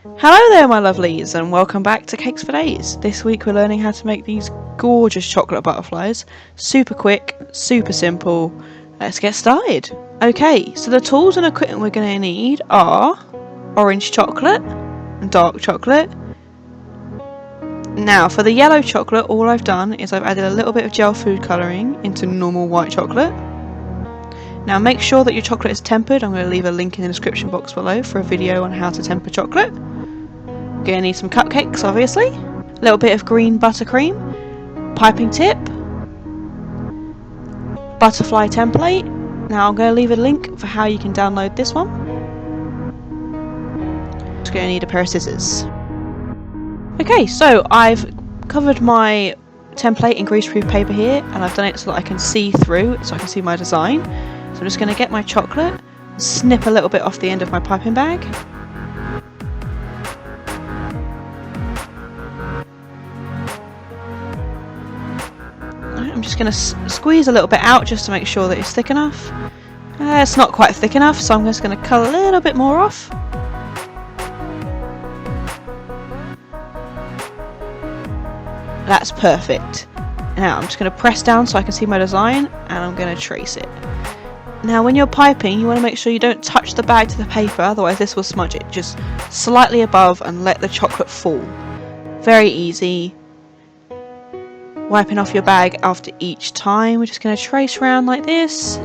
Hello there my lovelies and welcome back to Cakes for Days. This week we're learning how to make these gorgeous chocolate butterflies. Super quick, super simple. Let's get started. Okay, so the tools and equipment we're going to need are orange chocolate and dark chocolate. Now for the yellow chocolate, all I've done is I've added a little bit of gel food colouring into normal white chocolate. Now make sure that your chocolate is tempered. I'm going to leave a link in the description box below for a video on how to temper chocolate. We're going to need some cupcakes, obviously, a little bit of green buttercream, piping tip, butterfly template. Now I'm going to leave a link for how you can download this one. Just going to need a pair of scissors. Okay, so I've covered my template in greaseproof paper here, and I've done it so that I can see through, so I can see my design. So I'm just going to get my chocolate, snip a little bit off the end of my piping bag. I'm just going to squeeze a little bit out just to make sure that it's thick enough. It's not quite thick enough, so I'm just going to cut a little bit more off. That's perfect. Now I'm just going to press down so I can see my design, and I'm going to trace it. Now when you're piping, you want to make sure you don't touch the bag to the paper, otherwise this will smudge it. Just slightly above and let the chocolate fall. Very easy. Wiping off your bag after each time. We're just going to trace around like this.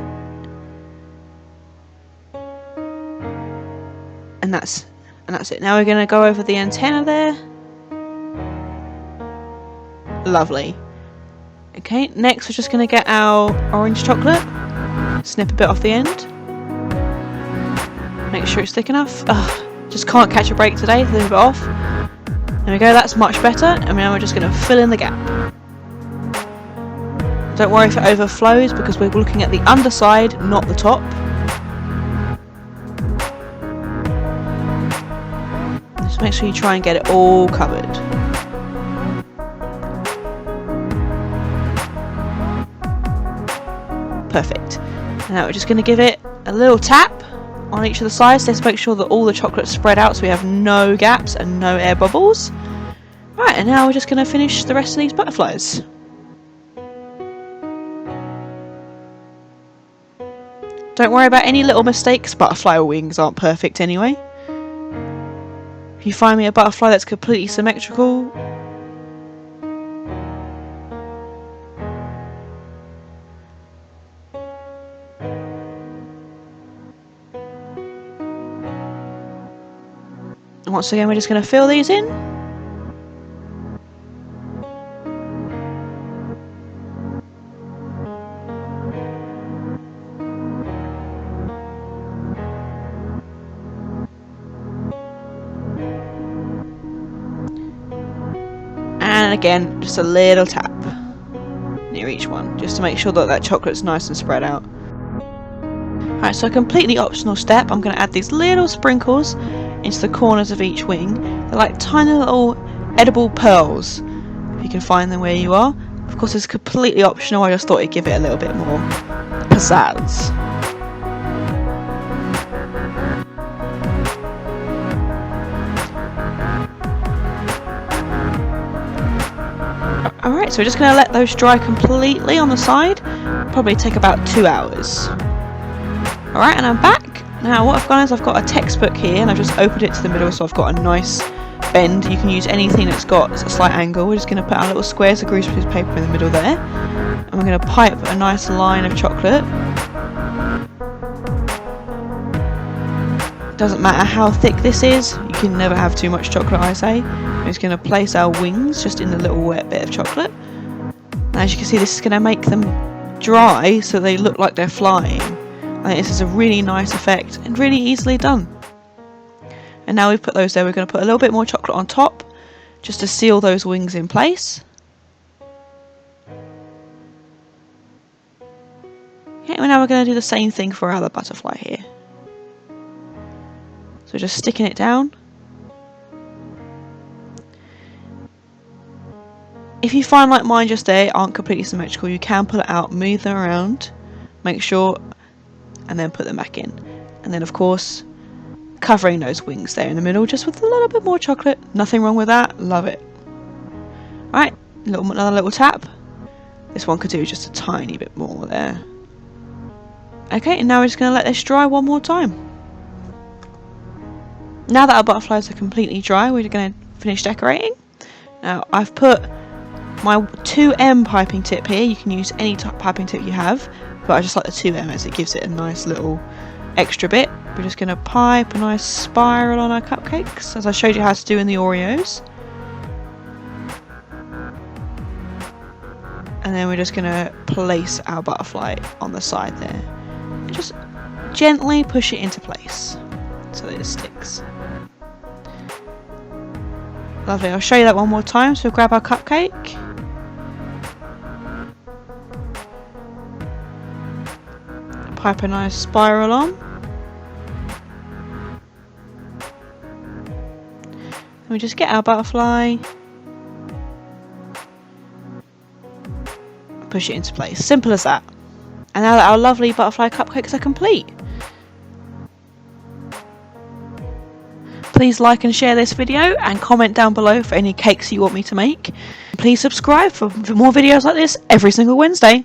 And that's it. Now we're going to go over the antenna there. Lovely. Okay, next we're just going to get our orange chocolate. Snip a bit off the end. Make sure it's thick enough. Just can't catch a break today, so leave it off. There we go, that's much better. And now we're just going to fill in the gap. Don't worry if it overflows because we're looking at the underside, not the top. Just make sure you try and get it all covered. Perfect. Now we're just going to give it a little tap on each of the sides. Let's make sure that all the chocolate's spread out so we have no gaps and no air bubbles. Right, and now we're just going to finish the rest of these butterflies. Don't worry about any little mistakes, butterfly wings aren't perfect anyway. If you find me a butterfly that's completely symmetrical, once again we're just going to fill these in. And again, just a little tap near each one, just to make sure that that chocolate's nice and spread out. Alright, so a completely optional step, I'm going to add these little sprinkles into the corners of each wing. They're like tiny little edible pearls, if you can find them where you are. Of course it's completely optional, I just thought it'd give it a little bit more pizzazz. Alright, so we're just going to let those dry completely on the side. Probably take about 2 hours. Alright, and I'm back. Now what I've done is I've got a textbook here and I've just opened it to the middle so I've got a nice bend. You can use anything that's got a slight angle. We're just going to put our little squares of greaseproof paper in the middle there. And we're going to pipe a nice line of chocolate. Doesn't matter how thick this is, you can never have too much chocolate, I say. We're just going to place our wings just in the little wet bit of chocolate. And as you can see, this is going to make them dry so they look like they're flying. I think this is a really nice effect and really easily done. And now we've put those there, we're going to put a little bit more chocolate on top just to seal those wings in place. Okay, and now we're going to do the same thing for our other butterfly here. So just sticking it down. If you find like mine just there aren't completely symmetrical, you can pull it out, move them around, make sure, and then put them back in. And then of course covering those wings there in the middle just with a little bit more chocolate. Nothing wrong with that. Love it. Alright, another little tap. This one could do just a tiny bit more there. Okay, and now we're just going to let this dry one more time. Now that our butterflies are completely dry, we're going to finish decorating. Now I've put my 2M piping tip here. You can use any type piping tip you have, but I just like the 2M as it gives it a nice little extra bit. We're just going to pipe a nice spiral on our cupcakes, as I showed you how to do in the Oreos. And then we're just going to place our butterfly on the side there. And just gently push it into place so that it sticks. Lovely, I'll show you that one more time. So we'll grab our cupcake. Pipe a nice spiral on. And we just get our butterfly. Push it into place. Simple as that. And now that our lovely butterfly cupcakes are complete. Please like and share this video and comment down below for any cakes you want me to make. Please subscribe for more videos like this every single Wednesday.